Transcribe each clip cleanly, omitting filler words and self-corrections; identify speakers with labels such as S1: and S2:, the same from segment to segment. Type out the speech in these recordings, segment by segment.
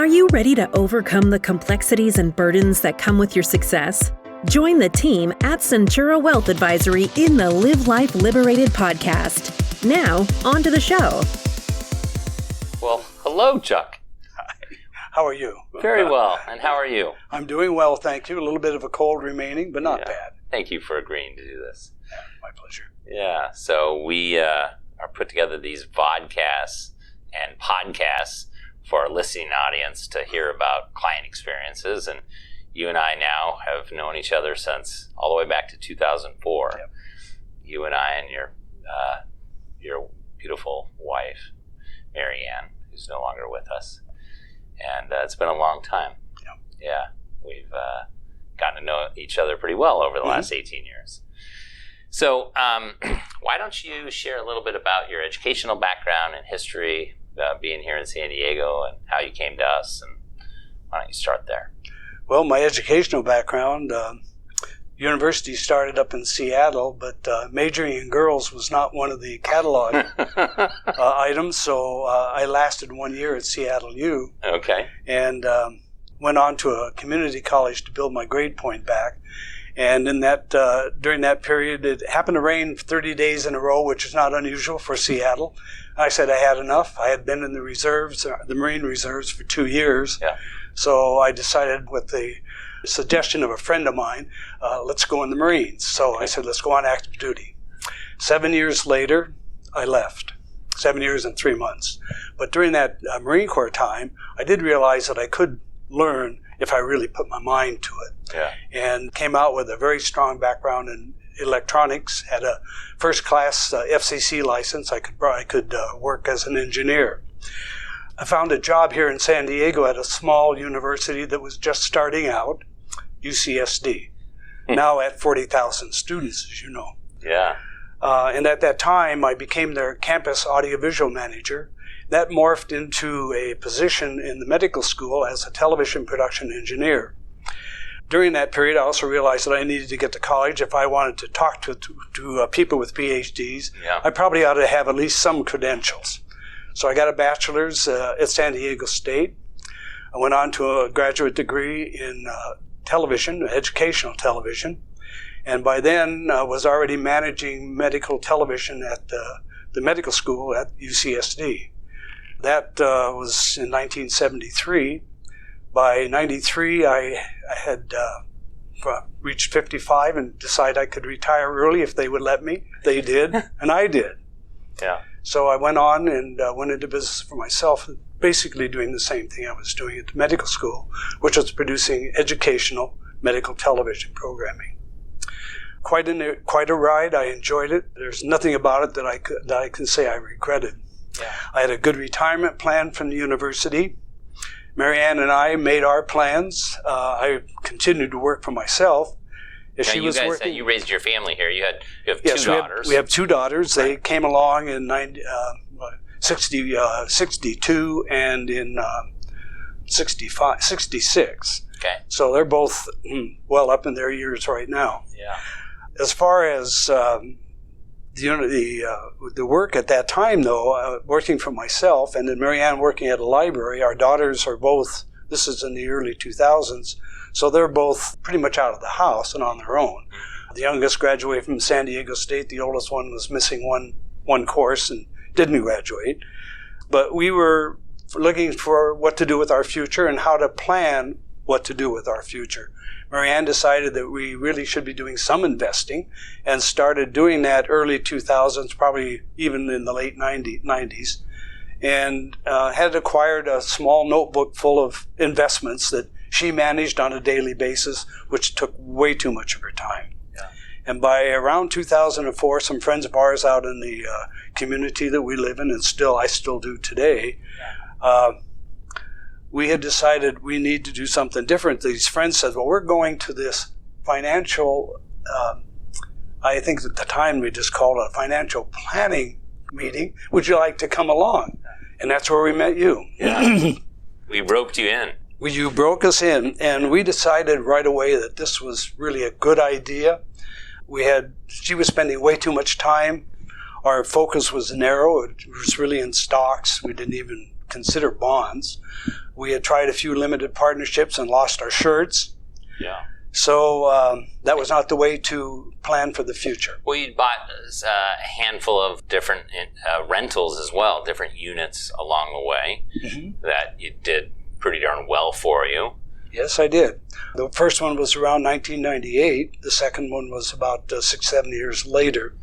S1: Are you ready to overcome the complexities and burdens that come with your success? Join the team at Centura Wealth Advisory in the Live Life Liberated podcast. Now, on to the show.
S2: Well, hello, Chuck.
S3: Hi. How are you?
S2: Very well. And how are you?
S3: I'm doing well, thank you. A little bit of a cold remaining, but not bad.
S2: Thank you for agreeing to do this.
S3: Yeah, my pleasure.
S2: Yeah, so we are put together these vodcasts and podcasts for our listening audience to hear about client experiences. And you and I now have known each other since all the way back to 2004. Yep. You and I and your beautiful wife, Mary Ann, who's no longer with us. And it's been a long time. Yep. Yeah, we've gotten to know each other pretty well over the last 18 years. So why don't you share a little bit about your educational background and history, being here in San Diego, and how you came to us, and why don't you start there?
S3: Well, my educational background, university started up in Seattle, but majoring in girls was not one of the catalog items, so I lasted 1 year at Seattle U.
S2: Okay.
S3: And went on to a community college to build my grade point back. And in that during that period, it happened to rain 30 days in a row, which is not unusual for Seattle. I said I had enough. I had been in the reserves, the Marine Reserves, for 2 years. Yeah. So I decided, with the suggestion of a friend of mine, let's go in the Marines. So I said, let's go on active duty. 7 years later, I left. 7 years and 3 months. But during that Marine Corps time, I did realize that I could learn if I really put my mind to it. Yeah. And came out with a very strong background in electronics, had a first-class FCC license. I could work as an engineer. I found a job here in San Diego at a small university that was just starting out, UCSD, now at 40,000 students, as you know.
S2: Yeah.
S3: And at that time, I became their campus audiovisual manager. That morphed into a position in the medical school as a television production engineer. During that period, I also realized that I needed to get to college if I wanted to talk to people with PhDs. Yeah. I probably ought to have at least some credentials. So I got a bachelor's at San Diego State. I went on to a graduate degree in television, educational television. And by then, I was already managing medical television at the medical school at UCSD. That was in 1973. By 93, I had reached 55 and decided I could retire early if they would let me. They did, and I did. Yeah. So I went on and went into business for myself, basically doing the same thing I was doing at the medical school, which was producing educational medical television programming. Quite a ride. I enjoyed it. There's nothing about it that I can say I regretted. Yeah. I had a good retirement plan from the university. Mary Ann and I made our plans. I continued to work for myself.
S2: Now, you raised your family here. You have two daughters.
S3: We have two daughters. Right. They came along in 62 and in 66. Okay. So they're both well up in their years right now. Yeah. As far as the work at that time, though, working for myself and then Mary Ann working at a library, our daughters are both, this is in the early 2000s, so they're both pretty much out of the house and on their own. The youngest graduated from San Diego State. The oldest one was missing one course and didn't graduate. But we were looking for what to do with our future and how to plan what to do with our future. Mary Ann decided that we really should be doing some investing and started doing that early 2000s, probably even in the late 90s, and had acquired a small notebook full of investments that she managed on a daily basis, which took way too much of her time. Yeah. And by around 2004, some friends of ours out in the community that we live in, and I still do today, we had decided we need to do something different. These friends said, well, we're going to this financial, I think at the time we just called it a financial planning meeting. Would you like to come along? And that's where we met you.
S2: Yeah. We roped you in.
S3: You broke us in, and we decided right away that this was really a good idea. She was spending way too much time. Our focus was narrow. It was really in stocks. We didn't even consider bonds. We had tried a few limited partnerships and lost our shirts.
S2: Yeah.
S3: So that was not the way to plan for the future.
S2: Well, you bought a handful of different rentals as well, different units along the way that you did pretty darn well for you.
S3: Yes, I did. The first one was around 1998. The second one was about 6-7 years later.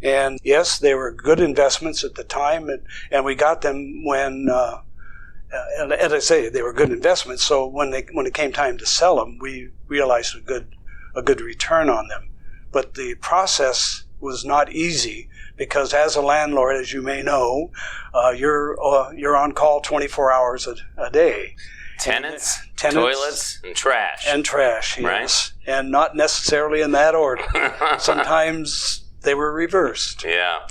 S3: And yes, they were good investments at the time, and we got them when, and as I say, they were good investments. So when it came time to sell them, we realized a good return on them. But the process was not easy because as a landlord, as you may know, you're on call 24 hours a day.
S2: Tenants, toilets, and trash.
S3: And trash, yes.
S2: Right?
S3: And not necessarily in that order. Sometimes they were reversed.
S2: Yeah.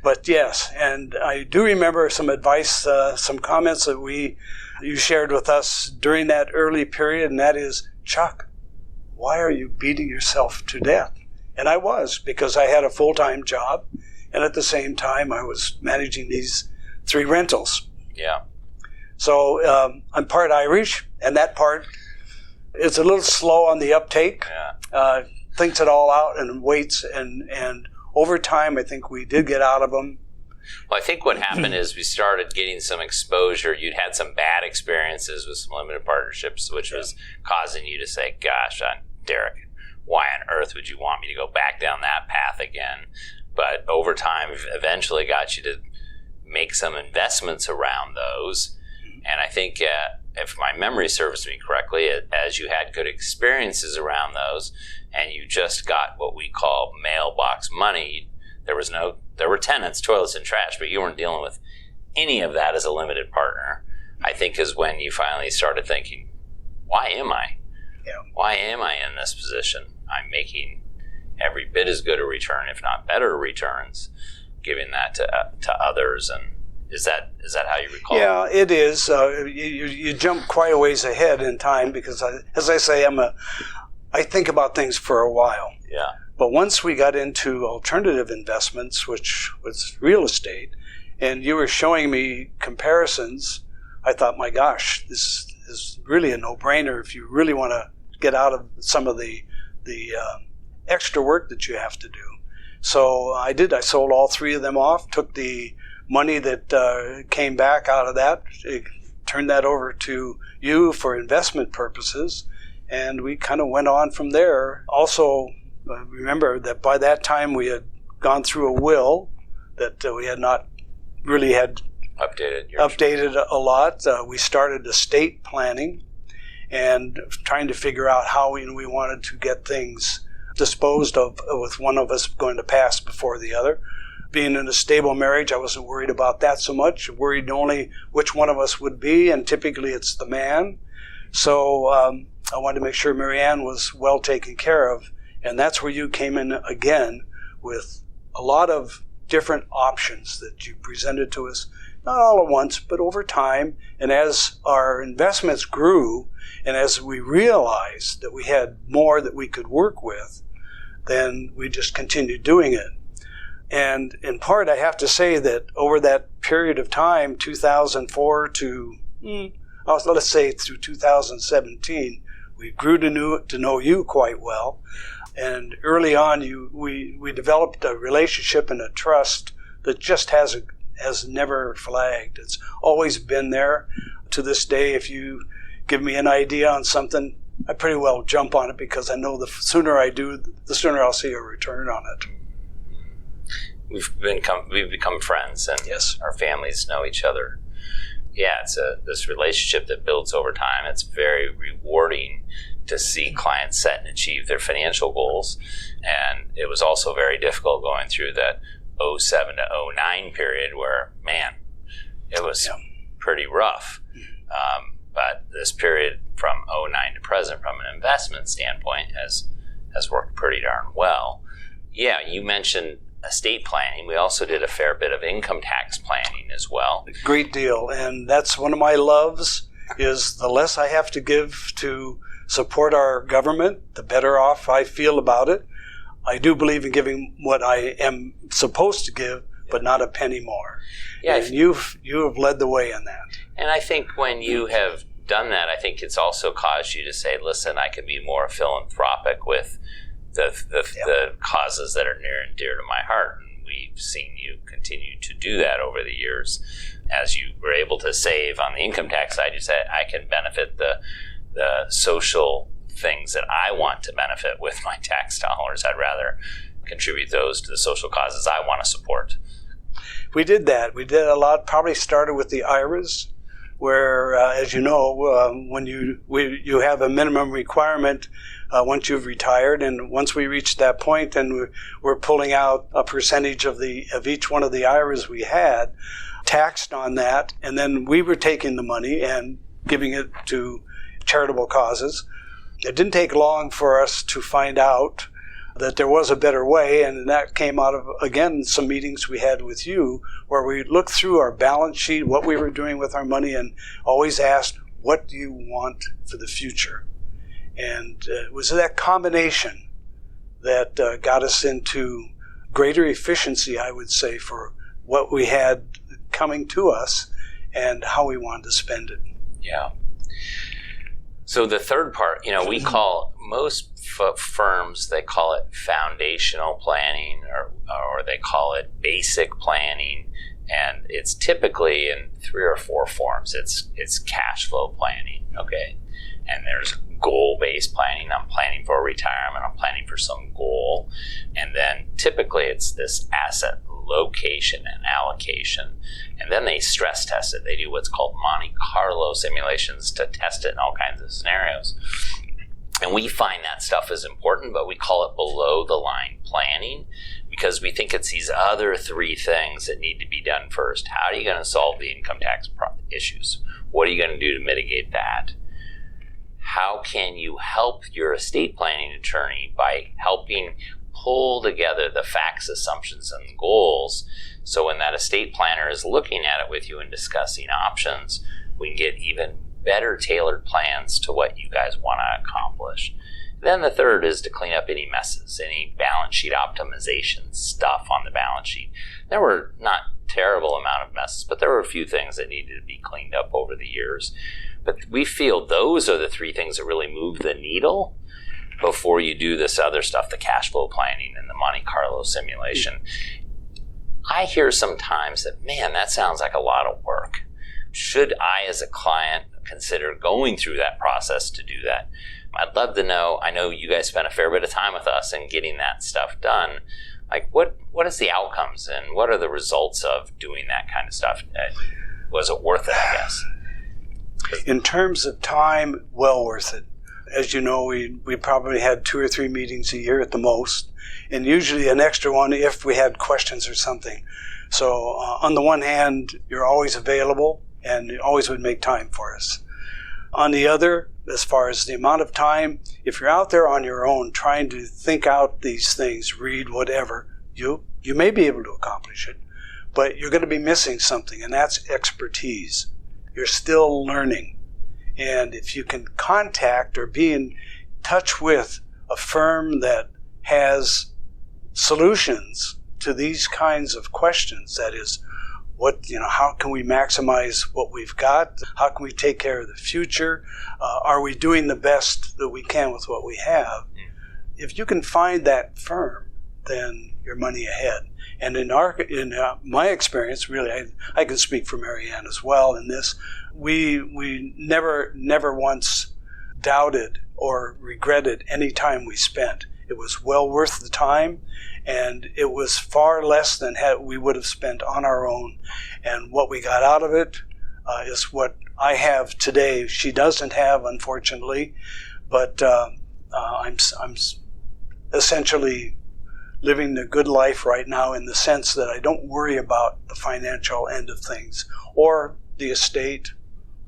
S3: But yes, and I do remember some advice, some comments that you shared with us during that early period, and that is, Chuck, why are you beating yourself to death? And I was, because I had a full-time job, and at the same time I was managing these 3 rentals.
S2: Yeah.
S3: So I'm part Irish, and that part is a little slow on the uptake.
S2: Yeah.
S3: Thinks it all out and waits, and over time I think we did get out of them.
S2: Well, I think what happened is we started getting some exposure. You'd had some bad experiences with some limited partnerships, which was causing you to say, gosh, Derek, why on earth would you want me to go back down that path again? But over time, eventually got you to make some investments around those. And I think, if my memory serves me correctly, as you had good experiences around those, and you just got what we call mailbox money, there were tenants, toilets, and trash, but you weren't dealing with any of that as a limited partner. I think is when you finally started thinking, why am I?
S3: Yeah.
S2: Why am I in this position? I'm making every bit as good a return, if not better returns, giving that to others. And is that how you recall?
S3: Yeah, it is. You jump quite a ways ahead in time because, as I say, I think about things for a while.
S2: Yeah.
S3: But once we got into alternative investments, which was real estate, and you were showing me comparisons, I thought, my gosh, this is really a no-brainer if you really want to get out of some of the extra work that you have to do. So I did. I sold all 3 of them off, took the money that came back out of that, turned that over to you for investment purposes, and we kind of went on from there. Also, remember that by that time we had gone through a will that we had not really had updated a lot. We started estate planning and trying to figure out how we wanted to get things disposed of with one of us going to pass before the other. Being in a stable marriage, I wasn't worried about that so much. Worried only which one of us would be, and typically it's the man. So I wanted to make sure Mary Ann was well taken care of, and that's where you came in again with a lot of different options that you presented to us, not all at once, but over time. And as our investments grew, and as we realized that we had more that we could work with, then we just continued doing it. And in part, I have to say that over that period of time, 2004 to, let's say through 2017, we grew to know you quite well. And early on, we developed a relationship and a trust that just has never flagged. It's always been there. To this day, if you give me an idea on something, I pretty well jump on it because I know the sooner I do, the sooner I'll see a return on it.
S2: We've become friends, and
S3: yes,
S2: our families know each other. Yeah, it's this relationship that builds over time. It's very rewarding to see clients set and achieve their financial goals, and it was also very difficult going through that 07 to 09 period where, man, it was pretty rough. But this period from 09 to present, from an investment standpoint, has worked pretty darn well. Yeah, you mentioned estate planning. We also did a fair bit of income tax planning as well.
S3: Great deal. And that's one of my loves, is the less I have to give to support our government, the better off I feel about it. I do believe in giving what I am supposed to give, but not a penny more.
S2: Yeah,
S3: and you have led the way in that.
S2: And I think when you have done that, I think it's also caused you to say, listen, I can be more philanthropic with the causes that are near and dear to my heart. And we've seen you continue to do that over the years. As you were able to save on the income tax side, you said, I can benefit the social things that I want to benefit with my tax dollars. I'd rather contribute those to the social causes I want to support.
S3: We did that. We did a lot. Probably started with the IRAs, where, as you know, when you have a minimum requirement once you've retired, and once we reached that point, and we're pulling out a percentage of each one of the IRAs we had, taxed on that, and then we were taking the money and giving it to charitable causes. It didn't take long for us to find out that there was a better way, and that came out of, again, some meetings we had with you where we looked through our balance sheet, what we were doing with our money, and always asked, what do you want for the future? And it was that combination that got us into greater efficiency, I would say, for what we had coming to us and how we wanted to spend it.
S2: Yeah. So the third part, we call most firms, they call it foundational planning or they call it basic planning. And it's typically in 3 or 4 forms. It's cash flow planning, okay? And there's goal-based planning. I'm planning for retirement. I'm planning for some goal. And then typically it's this asset location and allocation. And then they stress test it. They do what's called Monte Carlo simulations to test it in all kinds of scenarios. And we find that stuff is important, but we call it below-the-line planning because we think it's these other 3 things that need to be done first. How are you going to solve the income tax issues? What are you going to do to mitigate that? How can you help your estate planning attorney by helping pull together the facts, assumptions, and goals so when that estate planner is looking at it with you and discussing options, we can get even better tailored plans to what you guys want to accomplish. Then the third is to clean up any messes, any balance sheet optimization stuff on the balance sheet. There were not terrible amount of messes, but there were a few things that needed to be cleaned up over the years. But we feel those are the 3 things that really move the needle before you do this other stuff, the cash flow planning and the Monte Carlo simulation. I hear sometimes that, man, that sounds like a lot of work. Should I, as a client, consider going through that process to do that? I'd love to know. I know you guys spent a fair bit of time with us in getting that stuff done. Like, what is the outcomes and what are the results of doing that kind of stuff? Was it worth it, I guess?
S3: In terms of time, well worth it. As you know, we probably had 2 or 3 meetings a year at the most, and usually an extra one if we had questions or something. So on the one hand, you're always available and you always would make time for us. On the other, as far as the amount of time, if you're out there on your own trying to think out these things, read whatever, you may be able to accomplish it, but you're going to be missing something, and that's expertise. You're still learning. And if you can contact or be in touch with a firm that has solutions to these kinds of questions, that is, how can we maximize what we've got? How can we take care of the future? Are we doing the best that we can with what we have? If you can find that firm, then you're money ahead. And in my experience, really, I can speak for Mary Ann as well in this, we never once doubted or regretted any time we spent. It was well worth the time, and it was far less than we would have spent on our own. And what we got out of it is what I have today. She doesn't have, unfortunately, but I'm essentially living the good life right now in the sense that I don't worry about the financial end of things or the estate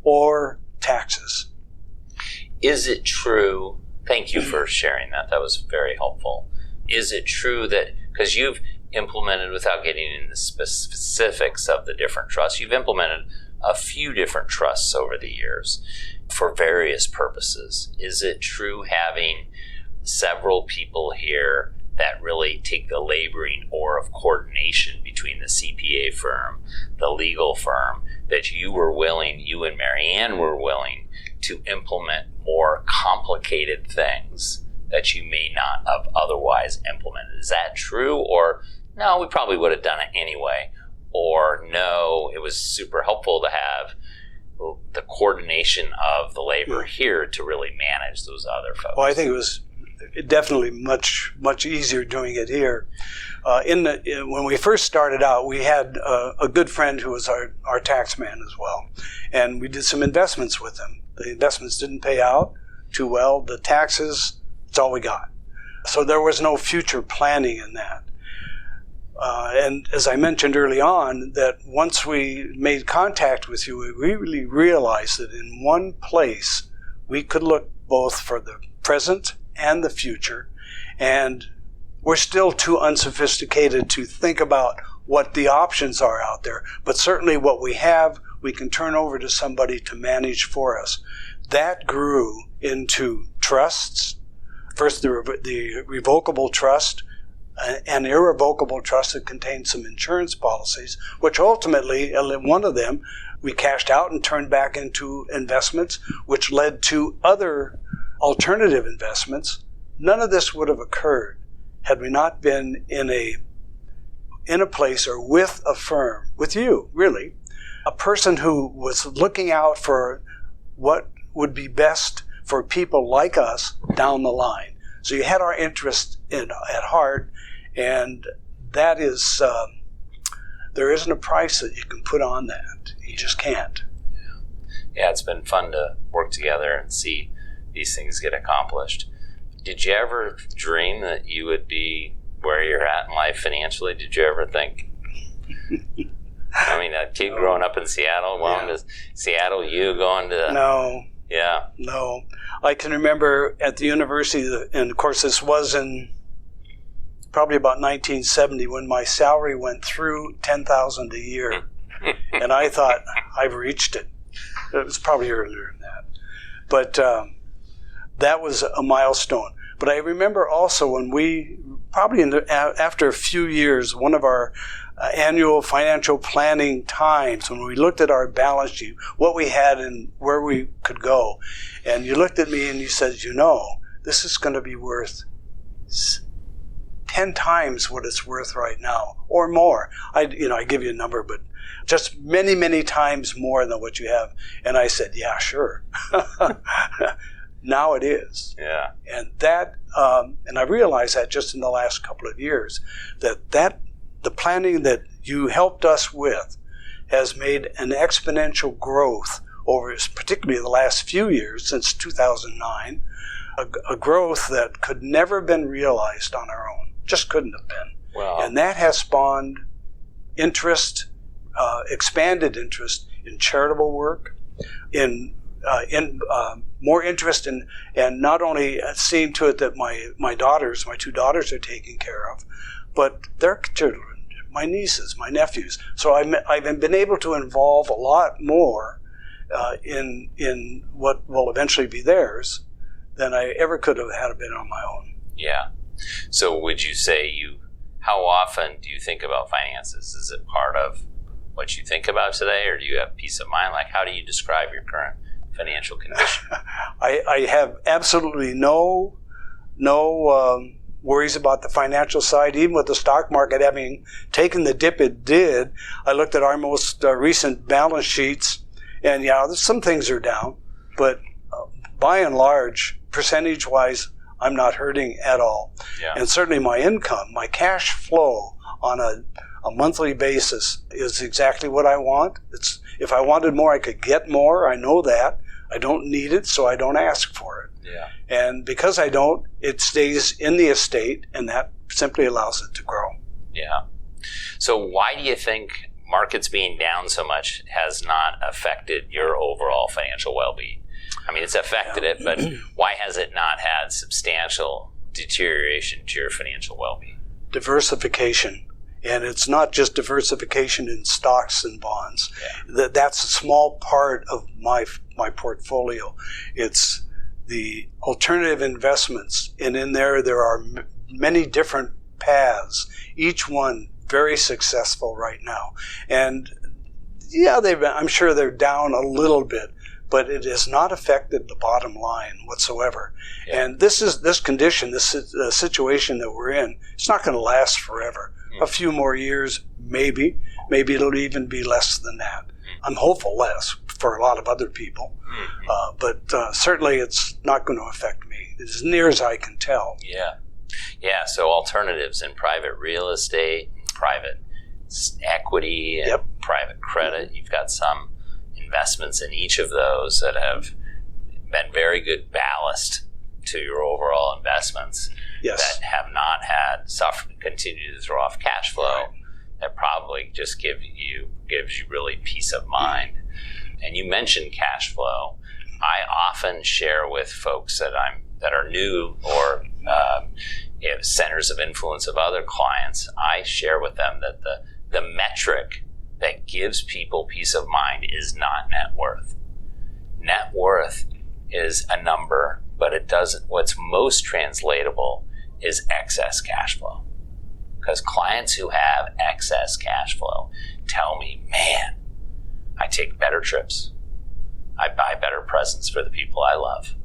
S3: or taxes.
S2: Is it true? Thank you for sharing that. That was very helpful. Is it true that, because you've implemented, without getting into the specifics of the different trusts, you've implemented a few different trusts over the years for various purposes. Is it true having several people here that really take the laboring oar of coordination between between the CPA firm, the legal firm, that you and Mary Ann were willing to implement more complicated things that you may not have otherwise implemented. Is that true? Or no, we probably would have done it anyway. Or no, it was super helpful to have the coordination of the labor here to really manage those other folks.
S3: Well, I think it was definitely much easier doing it here. When we first started out, we had a good friend who was our tax man as well, and we did some investments with him. The investments didn't pay out too well. The taxes, it's all we got. So there was no future planning in that. And as I mentioned early on, that once we made contact with you, we really realized that in one place we could look both for the present and the future, and we're still too unsophisticated to think about what the options are out there, but certainly what we have, we can turn over to somebody to manage for us. That grew into trusts. First, the revocable trust, an irrevocable trust that contained some insurance policies, which ultimately, one of them, we cashed out and turned back into investments, which led to other alternative investments. None of this would have occurred had we not been in a place or with a firm, with you, really, a person who was looking out for what would be best for people like us down the line. So you had our interest at heart, and that is, there isn't a price that you can put on that. You just can't.
S2: Yeah, it's been fun to work together and see these things get accomplished. Did you ever dream that you would be where you're at in life financially? Did you ever think? I mean, a kid growing up in Seattle, going to Seattle, you going to...
S3: No.
S2: Yeah.
S3: No. I can remember at the university, and of course this was in probably about 1970, when my salary went through $10,000 a year. And I thought, I've reached it. It was probably earlier than that. But that was a milestone. But I remember also when we, probably after a few years, one of our annual financial planning times, when we looked at our balance sheet, what we had and where we could go, and you looked at me and you said, this is going to be worth 10 times what it's worth right now, or more. I give you a number, but just many, many times more than what you have. And I said, yeah, sure. Now it is.
S2: Yeah.
S3: And that, and I realized that just in the last couple of years, that the planning that you helped us with has made an exponential growth over, particularly the last few years, since 2009, a growth that could never have been realized on our own. Just couldn't have been.
S2: Wow.
S3: And that has spawned interest, expanded interest in charitable work, in more interest in, and not only seeing to it that my two daughters are taken care of, but their children, my nieces, my nephews. So I've been able to involve a lot more in what will eventually be theirs than I ever could have had been on my own.
S2: Yeah. So would you say how often do you think about finances? Is it part of what you think about today, or do you have peace of mind? Like, how do you describe your current financial condition?
S3: I have absolutely no worries about the financial side. Even with the stock market having taken the dip it did, I looked at our most recent balance sheets, and some things are down, but by and large, percentage-wise, I'm not hurting at all.
S2: Yeah.
S3: And certainly my income, my cash flow on a monthly basis is exactly what I want. If I wanted more, I could get more. I know that. I don't need it, so I don't ask for it.
S2: Yeah.
S3: And because I don't, it stays in the estate, and that simply allows it to grow.
S2: Yeah. So why do you think markets being down so much has not affected your overall financial well-being? I mean, it's affected it, but why has it not had substantial deterioration to your financial well-being?
S3: Diversification. And it's not just diversification in stocks and bonds. Yeah. That's a small part of my portfolio. It's the alternative investments. And in there are many different paths, each one very successful right now. And yeah, I'm sure they're down a little bit, but it has not affected the bottom line whatsoever. Yeah. And this condition, this situation that we're in, it's not going to last forever. A few more years, maybe it'll even be less than that. I'm hopeful less for a lot of other people, but certainly it's not going to affect me as near as I can tell.
S2: Yeah. So alternatives in private real estate, private equity, and private credit. You've got some investments in each of those that have been very good ballast to your overall investments. That have not had continue to throw off cash flow. That probably just gives you really peace of mind. And you mentioned cash flow. I often share with folks that are new or centers of influence of other clients. I share with them that the metric that gives people peace of mind is not net worth. Net worth is a number, but it doesn't. What's most translatable is excess cash flow. Because clients who have excess cash flow tell me, man, I take better trips. I buy better presents for the people I love.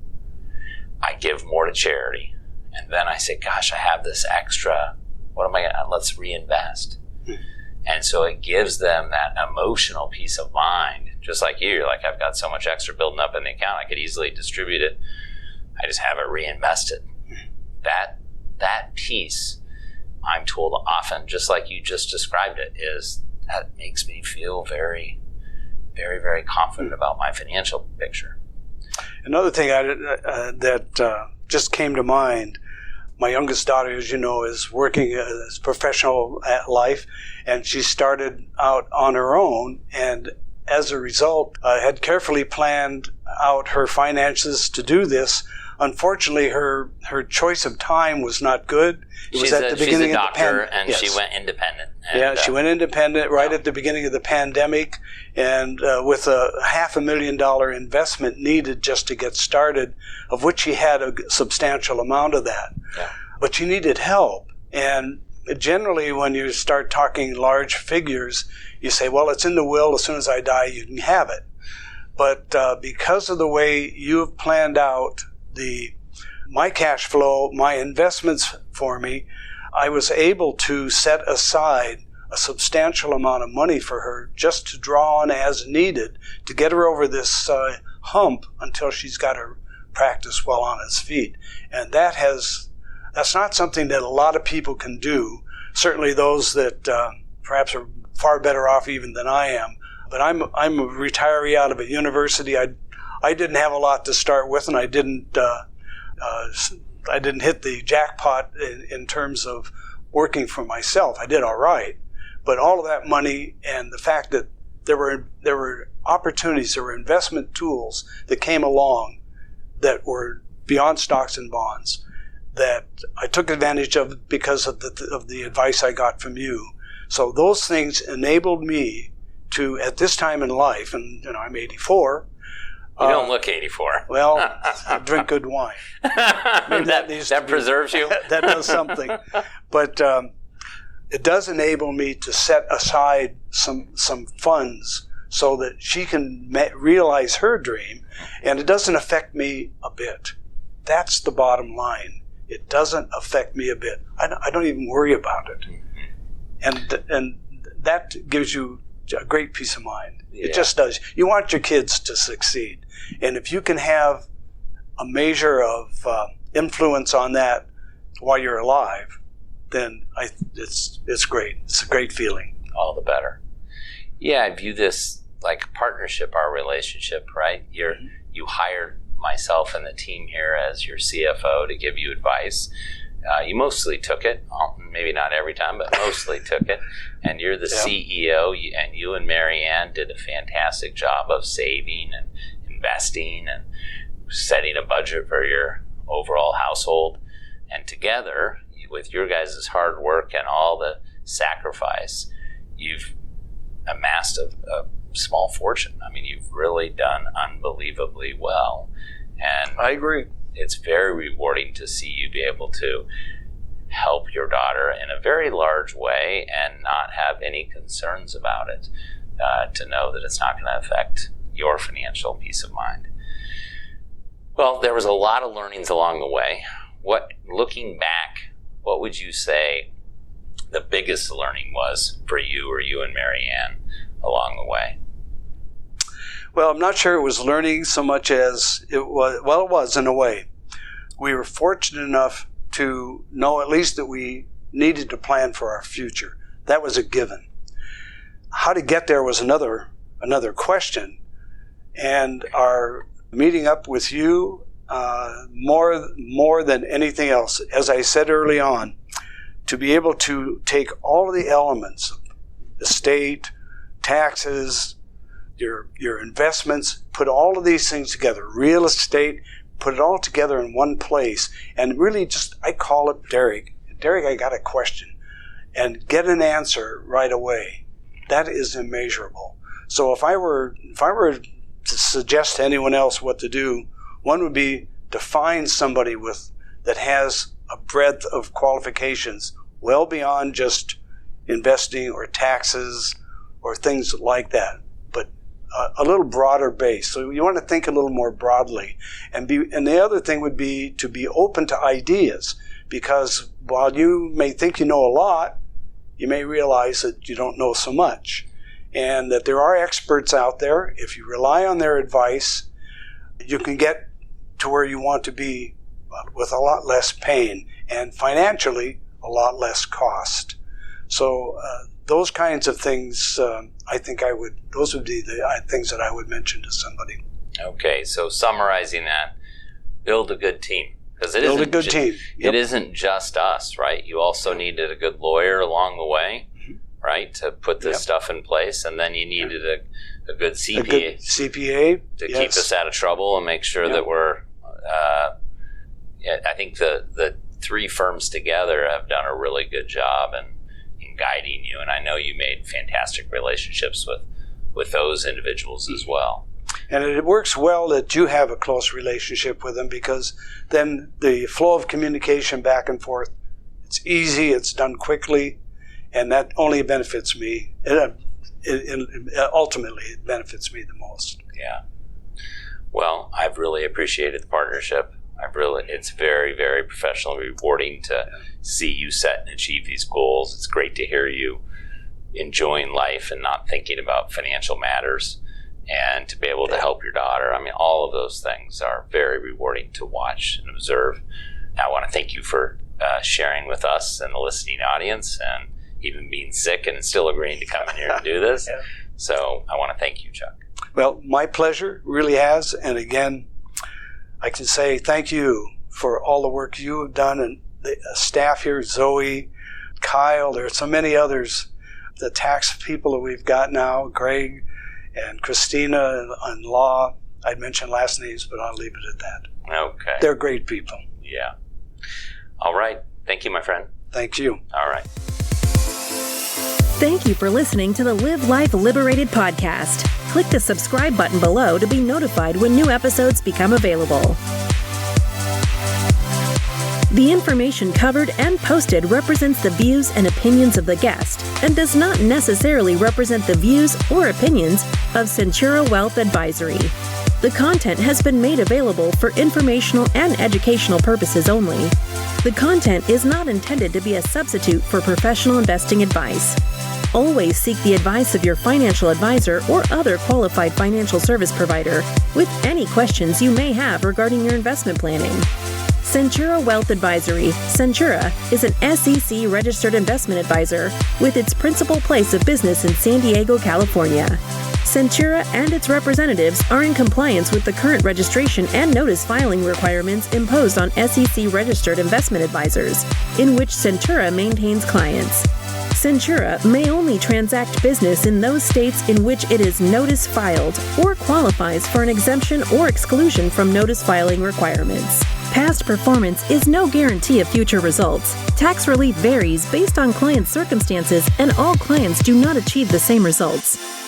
S2: I give more to charity. And then I say, gosh, I have this extra. What am I going to, let's reinvest. And so it gives them that emotional peace of mind. Just like you're like, I've got so much extra building up in the account, I could easily distribute it. I just have it reinvested. That piece, I'm told often, just like you just described it, is that makes me feel very, very, very confident about my financial picture.
S3: Another thing that just came to mind, my youngest daughter, as you know, is working as professional at life, and she started out on her own, and as a result, had carefully planned out her finances to do this. Unfortunately, her choice of time was not good. It was at the beginning
S2: she's a
S3: of
S2: doctor,
S3: the pandemic.
S2: and she went independent.
S3: She went independent right at the beginning of the pandemic, and with a $500,000 investment needed just to get started, of which she had a substantial amount of that. Yeah. But she needed help, and generally when you start talking large figures, you say, well, it's in the will. As soon as I die, you can have it. But because of the way you've planned out my cash flow, my investments for me, I was able to set aside a substantial amount of money for her just to draw on as needed to get her over this hump until she's got her practice well on its feet. And that's not something that a lot of people can do. Certainly those that perhaps are far better off even than I am. But I'm a retiree out of a university. I didn't have a lot to start with, and I didn't hit the jackpot in terms of working for myself. I did all right, but all of that money and the fact that there were opportunities, there were investment tools that came along that were beyond stocks and bonds that I took advantage of because of the advice I got from you. So those things enabled me to, at this time in life, and I'm 84.
S2: You don't look 84.
S3: Well, I drink good wine. Maybe
S2: that preserves you.
S3: That does something. But it does enable me to set aside some funds so that she can realize her dream, and it doesn't affect me a bit. That's the bottom line. It doesn't affect me a bit. I don't even worry about it. And that gives you a great peace of mind. It just does. You want your kids to succeed. And if you can have a measure of influence on that while you're alive, then it's great. It's a great feeling.
S2: All the better. Yeah, I view this like a partnership, our relationship, right? You hired myself and the team here as your CFO to give you advice. You mostly took it, maybe not every time, but mostly took it. And you're the CEO, and you and Mary Ann did a fantastic job of saving and investing and setting a budget for your overall household. And together, with your guys' hard work and all the sacrifice, you've amassed a small fortune. I mean, you've really done unbelievably well. And
S3: I agree.
S2: It's very rewarding to see you be able to help your daughter in a very large way and not have any concerns about it, to know that it's not going to affect your financial peace of mind. Well, there was a lot of learnings along the way. Looking back, what would you say the biggest learning was for you or you and Mary Ann along the way?
S3: Well, I'm not sure it was learning so much as it was, well, it was in a way. We were fortunate enough to know at least that we needed to plan for our future. That was a given. How to get there was another question. And our meeting up with you, more than anything else, as I said early on, to be able to take all of the elements, estate, taxes, your investments, put all of these things together, real estate, put it all together in one place, and really just, I call it Derek, I got a question, and get an answer right away. That is immeasurable. So if I were to suggest to anyone else what to do, one would be to find somebody that has a breadth of qualifications well beyond just investing or taxes or things like that, but a little broader base. So you want to think a little more broadly. And the other thing would be to be open to ideas, because while you may think you know a lot, you may realize that you don't know so much. And that there are experts out there. If you rely on their advice, you can get to where you want to be with a lot less pain and financially a lot less cost. So those kinds of things, I think those would be the things that I would mention to somebody. Okay,
S2: so summarizing that, build a good team. Because
S3: build a good team.
S2: Yep. It isn't just us, right? You also needed a good lawyer along the way, right, to put this stuff in place, and then you needed a good CPA.
S3: A good CPA
S2: to keep us out of trouble and make sure that we're. I think the three firms together have done a really good job in guiding you, and I know you made fantastic relationships with those individuals as well.
S3: And it works well that you have a close relationship with them, because then the flow of communication back and forth, it's easy, it's done quickly, and that only benefits me. Ultimately, it benefits me the most.
S2: Yeah. Well, I've really appreciated the partnership. It's very, very professional and rewarding to see you set and achieve these goals. It's great to hear you enjoying life and not thinking about financial matters, and to be able to help your daughter. I mean, all of those things are very rewarding to watch and observe. I want to thank you for sharing with us and the listening audience, and even being sick and still agreeing to come in here and do this. So I want to thank you, Chuck.
S3: Well, my pleasure, really has. And again, I can say thank you for all the work you have done, and the staff here, Zoe, Kyle, there are so many others, the tax people that we've got now, Greg and Christina and Law. I'd mention last names, but I'll leave it at that.
S2: Okay.
S3: They're great people.
S2: Yeah. All right. Thank you, my friend.
S3: Thank you.
S2: All right.
S1: Thank you for listening to the Live Life Liberated podcast. Click the subscribe button below to be notified when new episodes become available. The information covered and posted represents the views and opinions of the guest and does not necessarily represent the views or opinions of Centura Wealth Advisory. The content has been made available for informational and educational purposes only. The content is not intended to be a substitute for professional investing advice. Always seek the advice of your financial advisor or other qualified financial service provider with any questions you may have regarding your investment planning. Centura Wealth Advisory. Centura is an SEC registered investment advisor with its principal place of business in San Diego, California. Centura and its representatives are in compliance with the current registration and notice filing requirements imposed on SEC registered investment advisors, in which Centura maintains clients. Centura may only transact business in those states in which it is notice filed or qualifies for an exemption or exclusion from notice filing requirements. Past performance is no guarantee of future results. Tax relief varies based on client circumstances, and all clients do not achieve the same results.